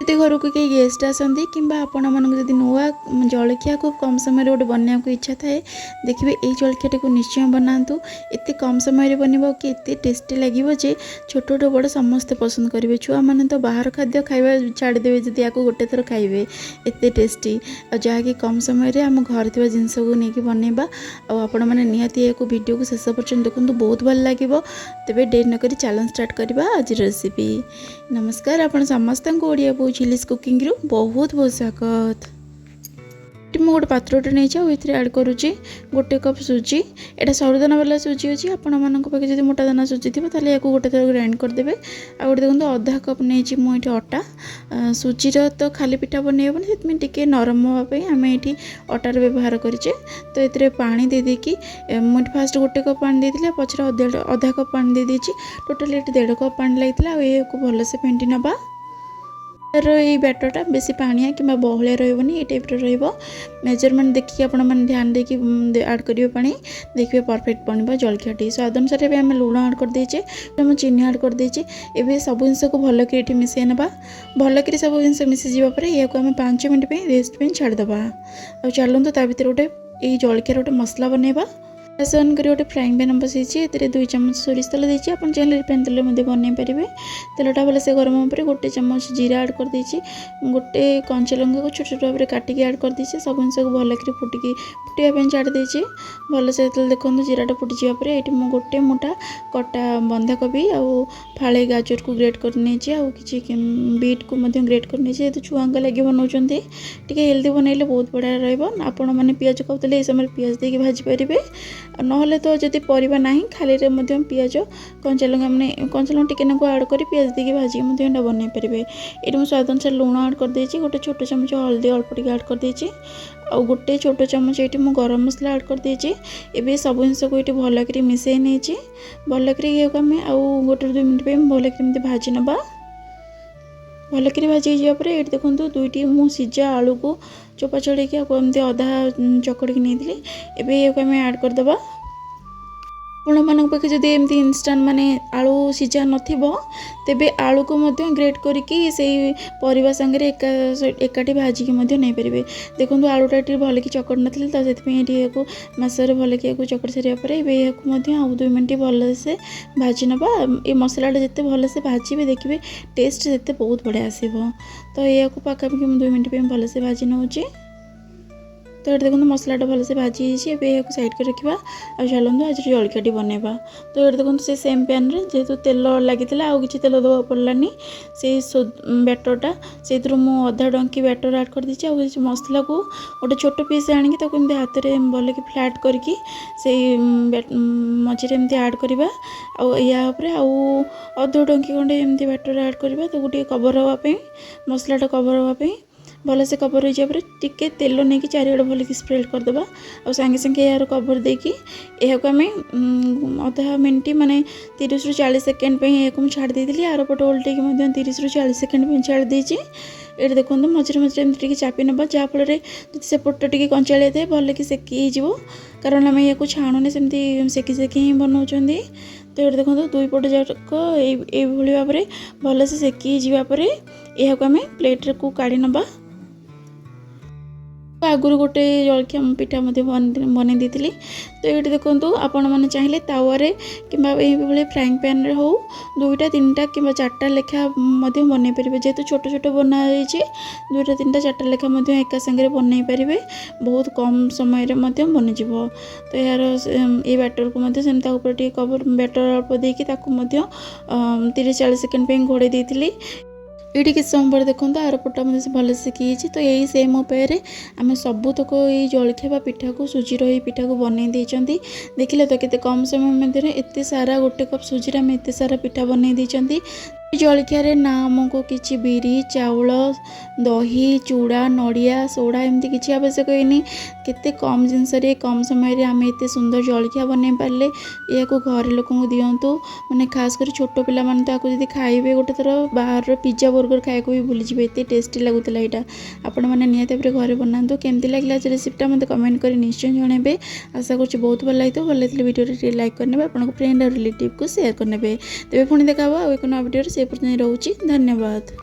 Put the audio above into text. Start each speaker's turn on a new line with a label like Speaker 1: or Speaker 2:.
Speaker 1: जदि घर को कई गेस्ट आसती कि आपण मानक नुआ जलखिया खूब कम समय गोटे बनने को इच्छा थाए देखिए ये जलखिया को निश्चय बनातु एत कम समय बनब कि एत टेस्टी लगे जे छोट छोट बड़ समस्ते पसंद करेंगे छुआ मैंने तो बाहर खाद्य खाଇବା छाड़देवे जब या गोटे थर खाइबे एत टेस्टी जहाँकि कम समय आम घर थी जिनस को लेकिन बनवा आपण मैंने निहाती वीडियो को शेष पर्यटन देखूँ बहुत भल लगे तेरे डेरी नक चैलेंज स्टार्ट करवा आज रेसिपी। नमस्कार आपण समस्त को ओडिया बो चिलीज कुकिंग रु बहुत बहुत स्वागत। मुझे गोटे पात्रटे नहीं ऐड करुच्ची गोटे कप सुजी एटा सरुदाना वाला सुजी अच्छी आपण मानी जब मोटा दाना सुजी थी ताले या गोटे थर ग्राइंड करदे आ गए देखो अधा कप नहीं मुझे अटा सुजीर तो खाली पिठा बनइबन टी नरम हाँपाई आम ये अटार व्यवहार करें तो ये पानी दे देकी मुझे फास्ट गोटे कप पानी देती पचर अधा कप पानी दे टोटाल ये 1.5 कप पानी लगी भलसे फेंटी नवा ये बैटरटा बेसी पानिया कि बहलिया रही ये टाइप मेजरमेंट देखिए आपण मैंने ध्यान देकी ऐड करियो पानी देखिए परफेक्ट बनवा जलखिया टी स्वाद अनुसार भी आम लुण ऐड कर देचे चीनी ऐड कर देचे एबे सब जिनस को भलक मिसई ना भलक सब जिन मिसी जावापर या आम 5 मिनट रेस्ट पे छाड़देवा आ चलते ता भर गोटे ये जलखियार गोटे मसला बनवा गैस ऑन कर गोटे फ्राइंग पैन बसई 2 चम्मच सोरिष तेल देती आप चाहिए रिफाइन तेल बनई पारे तेलटा भलसे गरम पर गोटे चम्मच जीरा ऐड कर देची गोटे कंचा लंका को छोट छोट भाव में काटिकी ऐड कर देची सब जिनस को भल कर फुटापी छाड़ देची भलसे देखो जीराटा फुटी जावापर ये मुझे गोटे मोटा कटा बंधाकोबी आउ फाड़े गाजर को ग्रेट कर कि बीट को ग्रेट कर जेहतु छुआ लगे बनाऊँ टी हेल्दी बनइले बहुत बढ़िया रहा मैंने पियाज खाते ये समय पियाज देके भाजी पारे नहले तो जदि परिबा नहीं खाली रे मध्यम पियाज कंचा लंका मैंने कंचा लंका टिके नाको ऐड करी पियाज देके भाजी मध्यम बनई पारे ये मुझे स्वाद अनुसार लुण ऐड कर देची गोटे छोट चमच हल्दी अल्प टिके ऐड कर देची आ गोटे छोट चमच ये गरम मसला ऐड कर देची एबे सब जिनस को ये भलक मिसई नहीं भलक आम आउ गोटे 2 मिनट पे भलक भाजी नवा भलक भाजी जावापर ये देखो दुईटी मु सीजा आलू को चोपा छड़े एमती अधा चकड़ी नहीं एबे आम ऐड करदे आपण मानक पाखे जदि एमती इंस्टांट माने आलू सीझा नथिबो तेबे आलू को मध्य ग्रेट करिकी से परिबा संगे एकाठी भाजिकी मध्य नहीं पारे देखो आलूटा टी भल कि चकड़ नथिले तो से को मसर भल कि चकड़ सारा पर आउ 2 मिनट भलसे भाजी नवा ये मसलाटा जिते भलसे भाजी देखिए टेस्ट जिते बहुत बढ़िया आसो तो या पाखापाखि 2 मिनट भलसे भाजी नौची तो ये देखो मसलाटा भलसे भाजी ये साइड कर रखा आ चलते आज जलखियाटी बनवा तो ये देखो से सेम पैन रे जेहेतु तेल लगी आउ कि तेल दवा पड़लानी से बैटरटा से अधा डंकी बैटर ऐड कर दीची आ मसला को गोटे छोट पीस आणिकी हाथ में भल कि फ्लैट करके से मझे एमती ऐड करवा आउे आउ अध डंकी खंडे एमती बैटर ऐड करवा तो गोटे कवर हाँपाई मसलाटा कवर हाँपाई भलसे कवर हो जाए टिके तेल नहीं कि चारिड़े भल कि स्प्रेड करदे और सांगे सांगे यार कवर देकी आम अधा मिनट माने 30 ରୁ 40 सेकेंड या छाड़ देती आर पट उल्टे 30 ରୁ 40 सेकेंड छाड़ देची ये देखो मझे मझे एमती चापी नवा जहाँफल सेपट टी कंचाड़िया थाए भल कि सेकी हो कारण आम या छाणुने सेमती सेकी सेकी ही बनाऊँ तो ये देखो 2 पट जाक ये भाव में भलसे सेकी जावापर यह आम प्लेट को काढ़ी नवा आगुरी गोटे जलखिया पिठा बन दी तो ये देखो आपण मैंने चाहिए तावे कि फ्राइंग पैन रे हो 2टा 3टा कि 4टा लेखा बनई पारे जेहेतु छोट छोट बनाई 2टा 3टा 4टा लेखा एका संगे बनई पारे बहुत कम समय बनीज तो यार ये बैटर को सेमती कवर बैटर अल्प देकी 30-40 सेकेंड घोड़े देती ये किस समय पर देखो आर पटा मतलब भल सेकी तो यही सेम उपाय आम सबुतक ये जलखिया पिठा को सुजीर ये पिठा को बनई देती देखिले तो केते कम समय मध्य एत सारा गोटे कप सुजीर आम एत सारा पिठा बनई देती जलखिया ना आमको किसी बिरी चाउल दही चूड़ा नड़िया सोडा एमती किसी आवश्यक होनी केते कम जिनस कम समय आम एत सुंदर जलखिया बनई पारे या घर लोक दिंतु मैंने खास कर छोट पिला माने तो आपको जब खाइबे गोटे थर बाहर पिज्जा बर्गर खाया भी भूलीजे एत टेस्टी लगुला यहाँ आपण मैंने निहत घर बनातु केमती लगे रेसिपीटा मतलब कमेंट कर निश्चय जनइबे आशा कर बहुत भल लगे भल लगे वीडियो लाइक करने आपको फ्रेंड और रिलेटिव को शेयर करने तेज पुणी देखा एक नया वीडियो से पर्यटन रोचे धन्यवाद।